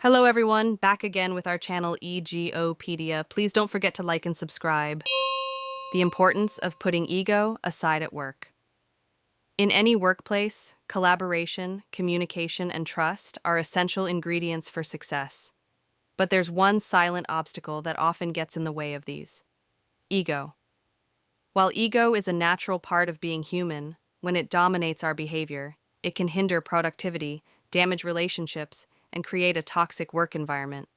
Hello everyone, back again with our channel Egopedia. Please don't forget to like and subscribe. The importance of putting ego aside at work. In any workplace, collaboration, communication, and trust are essential ingredients for success. But there's one silent obstacle that often gets in the way of these: ego. While ego is a natural part of being human, when it dominates our behavior, it can hinder productivity, damage relationships, and create a toxic work environment.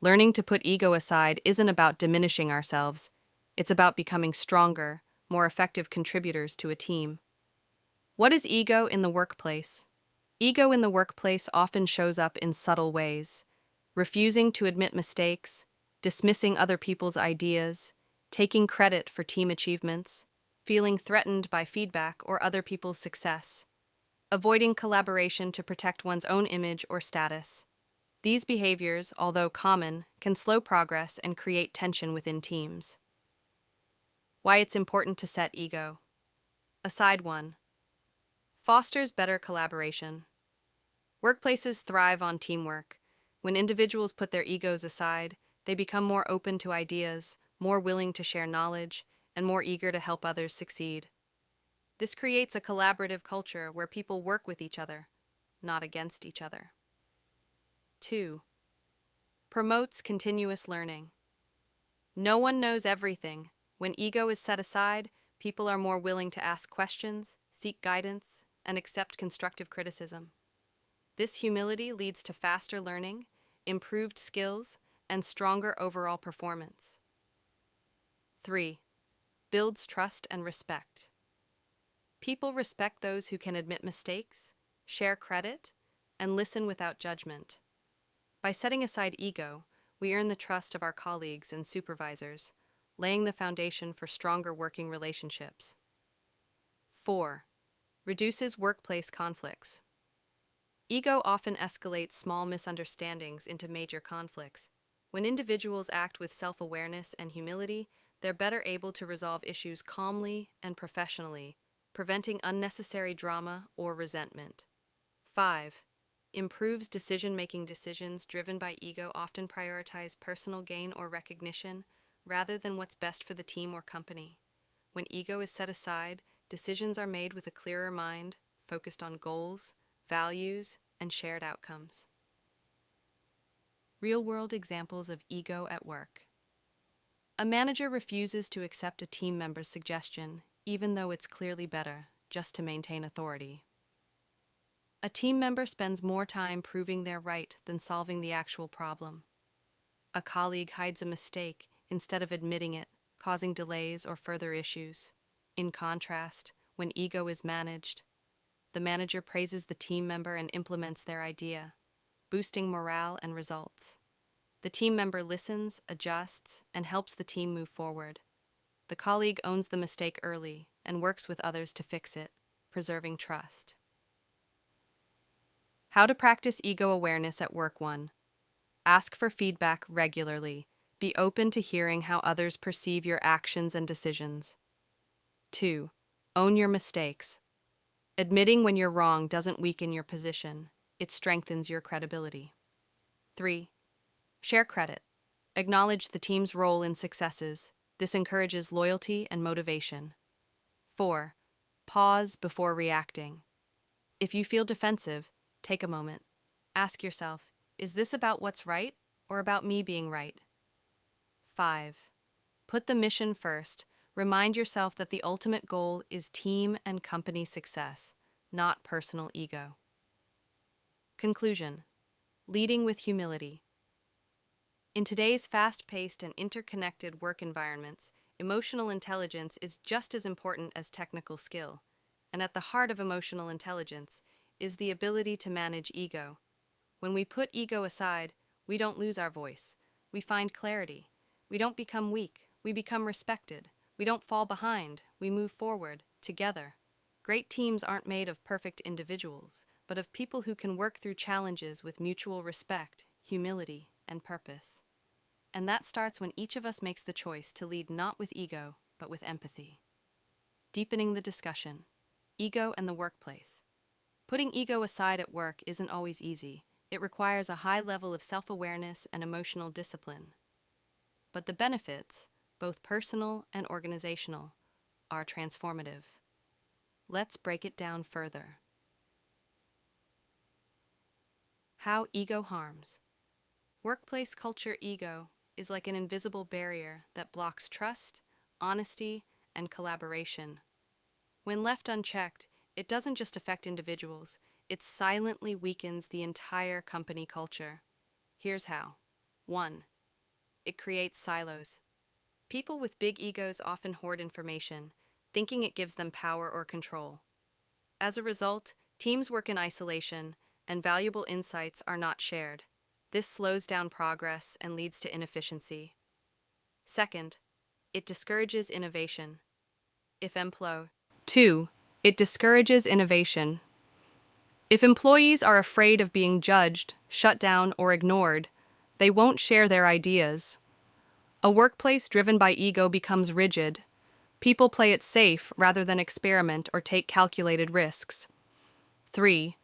Learning to put ego aside isn't about diminishing ourselves, it's about becoming stronger, more effective contributors to a team. What is ego in the workplace? Ego in the workplace often shows up in subtle ways: refusing to admit mistakes, dismissing other people's ideas, taking credit for team achievements, feeling threatened by feedback or other people's success, avoiding collaboration to protect one's own image or status. These behaviors, although common, can slow progress and create tension within teams. Why it's important to set ego. Aside 1. Fosters better collaboration. Workplaces thrive on teamwork. When individuals put their egos aside, they become more open to ideas, more willing to share knowledge, and more eager to help others succeed. This creates a collaborative culture where people work with each other, not against each other. 2. Promotes continuous learning. No one knows everything. When ego is set aside, people are more willing to ask questions, seek guidance, and accept constructive criticism. This humility leads to faster learning, improved skills, and stronger overall performance. 3. Builds trust and respect. People respect those who can admit mistakes, share credit, and listen without judgment. By setting aside ego, we earn the trust of our colleagues and supervisors, laying the foundation for stronger working relationships. 4. Reduces workplace conflicts. Ego often escalates small misunderstandings into major conflicts. When individuals act with self-awareness and humility, they're better able to resolve issues calmly and professionally, preventing unnecessary drama or resentment. 5. Improves decision-making. Decisions driven by ego often prioritize personal gain or recognition rather than what's best for the team or company. When ego is set aside, decisions are made with a clearer mind, focused on goals, values, and shared outcomes. Real-world examples of ego at work. A manager refuses to accept a team member's suggestion, even though it's clearly better, just to maintain authority. A team member spends more time proving they're right than solving the actual problem. A colleague hides a mistake instead of admitting it, causing delays or further issues. In contrast, when ego is managed, the manager praises the team member and implements their idea, boosting morale and results. The team member listens, adjusts, and helps the team move forward. The colleague owns the mistake early and works with others to fix it, preserving trust. How to practice ego awareness at work. 1. Ask for feedback regularly. Be open to hearing how others perceive your actions and decisions. 2. Own your mistakes. Admitting when you're wrong doesn't weaken your position, it strengthens your credibility. 3. Share credit. Acknowledge the team's role in successes. This encourages loyalty and motivation. 4. Pause before reacting. If you feel defensive, take a moment. Ask yourself, is this about what's right or about me being right? 5. Put the mission first. Remind yourself that the ultimate goal is team and company success, not personal ego. Conclusion. Leading with humility. In today's fast-paced and interconnected work environments, emotional intelligence is just as important as technical skill. And at the heart of emotional intelligence is the ability to manage ego. When we put ego aside, we don't lose our voice. We find clarity. We don't become weak. We become respected. We don't fall behind. We move forward, together. Great teams aren't made of perfect individuals, but of people who can work through challenges with mutual respect, humility, and purpose. And that starts when each of us makes the choice to lead not with ego, but with empathy. Deepening the discussion. Ego and the workplace. Putting ego aside at work isn't always easy. It requires a high level of self-awareness and emotional discipline. But the benefits, both personal and organizational, are transformative. Let's break it down further. How ego harms. Workplace culture ego is like an invisible barrier that blocks trust, honesty, and collaboration. When left unchecked, it doesn't just affect individuals, it silently weakens the entire company culture. Here's how. 1. It creates silos. People with big egos often hoard information, thinking it gives them power or control. As a result, teams work in isolation, and valuable insights are not shared. This slows down progress and leads to inefficiency. Second, it discourages innovation. If employ 2. It discourages innovation. If employees are afraid of being judged, shut down, or ignored, they won't share their ideas. A workplace driven by ego becomes rigid. People play it safe rather than experiment or take calculated risks. 3.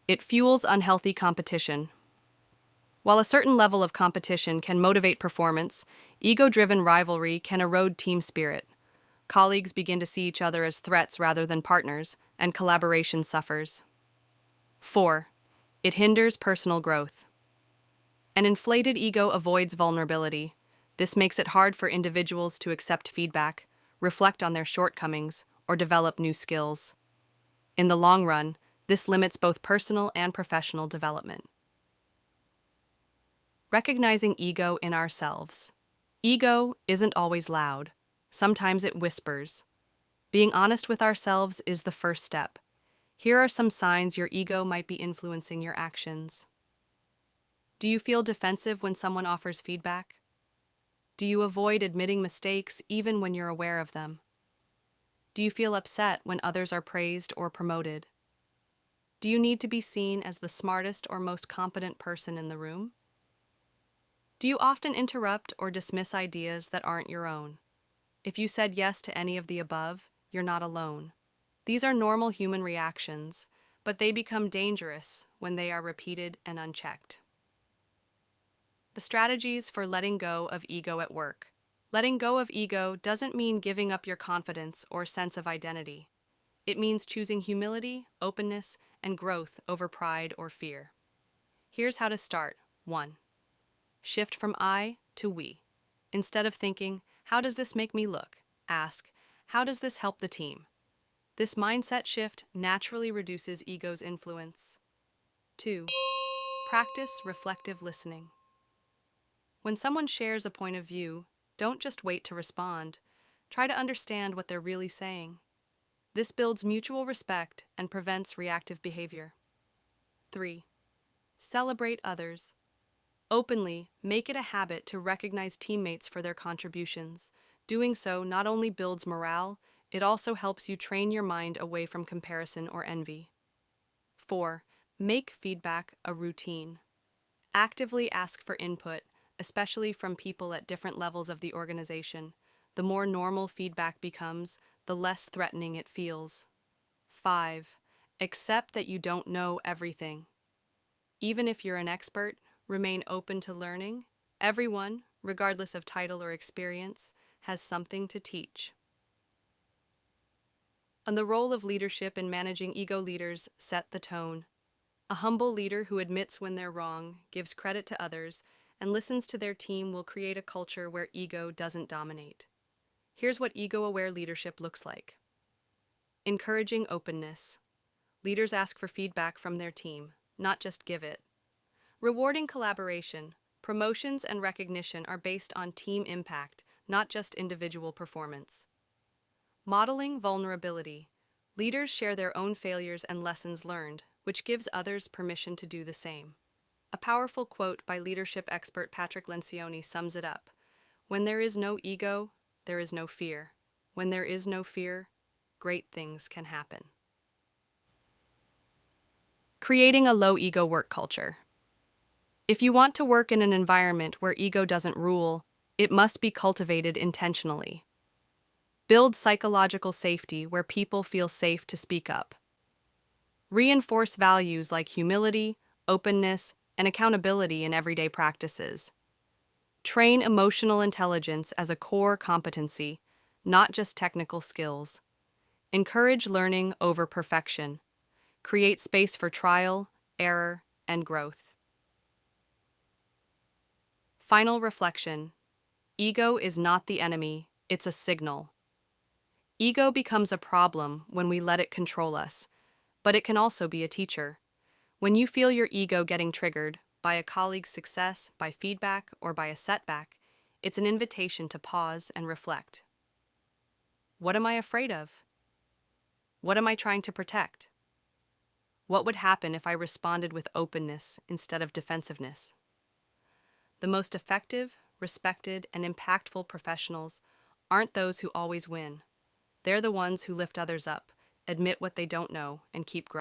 It fuels unhealthy competition. While a certain level of competition can motivate performance, ego-driven rivalry can erode team spirit. Colleagues begin to see each other as threats rather than partners, and collaboration suffers. 4. It hinders personal growth. An inflated ego avoids vulnerability. This makes it hard for individuals to accept feedback, reflect on their shortcomings, or develop new skills. In the long run, this limits both personal and professional development. Recognizing ego in ourselves. Ego isn't always loud. Sometimes it whispers. Being honest with ourselves is the first step. Here are some signs your ego might be influencing your actions. Do you feel defensive when someone offers feedback? Do you avoid admitting mistakes even when you're aware of them? Do you feel upset when others are praised or promoted? Do you need to be seen as the smartest or most competent person in the room? Do you often interrupt or dismiss ideas that aren't your own? If you said yes to any of the above, you're not alone. These are normal human reactions, but they become dangerous when they are repeated and unchecked. The strategies for letting go of ego at work. Letting go of ego doesn't mean giving up your confidence or sense of identity. It means choosing humility, openness, and growth over pride or fear. Here's how to start. 1. Shift from I to we. Instead of thinking, how does this make me look? Ask, how does this help the team? This mindset shift naturally reduces ego's influence. 2. Practice reflective listening. When someone shares a point of view, don't just wait to respond. Try to understand what they're really saying. This builds mutual respect and prevents reactive behavior. 3. Celebrate others. Openly, make it a habit to recognize teammates for their contributions. Doing so not only builds morale, it also helps you train your mind away from comparison or envy. 4. Make feedback a routine. Actively ask for input, especially from people at different levels of the organization. The more normal feedback becomes, the less threatening it feels. 5. Accept that you don't know everything. Even if you're an expert, remain open to learning. Everyone, regardless of title or experience, has something to teach. On the role of leadership in managing ego leaders, set the tone. A humble leader who admits when they're wrong, gives credit to others, and listens to their team will create a culture where ego doesn't dominate. Here's what ego-aware leadership looks like. Encouraging openness. Leaders ask for feedback from their team, not just give it. Rewarding collaboration. Promotions and recognition are based on team impact, not just individual performance. Modeling vulnerability. Leaders share their own failures and lessons learned, which gives others permission to do the same. A powerful quote by leadership expert Patrick Lencioni sums it up. When there is no ego, there is no fear. When there is no fear, great things can happen. Creating a low-ego work culture. If you want to work in an environment where ego doesn't rule, it must be cultivated intentionally. Build psychological safety where people feel safe to speak up. Reinforce values like humility, openness, and accountability in everyday practices. Train emotional intelligence as a core competency, not just technical skills. Encourage learning over perfection. Create space for trial, error, and growth. Final reflection. Ego is not the enemy, it's a signal. Ego becomes a problem when we let it control us, but it can also be a teacher. When you feel your ego getting triggered by a colleague's success, by feedback, or by a setback, it's an invitation to pause and reflect. What am I afraid of? What am I trying to protect? What would happen if I responded with openness instead of defensiveness? The most effective, respected, and impactful professionals aren't those who always win. They're the ones who lift others up, admit what they don't know, and keep growing.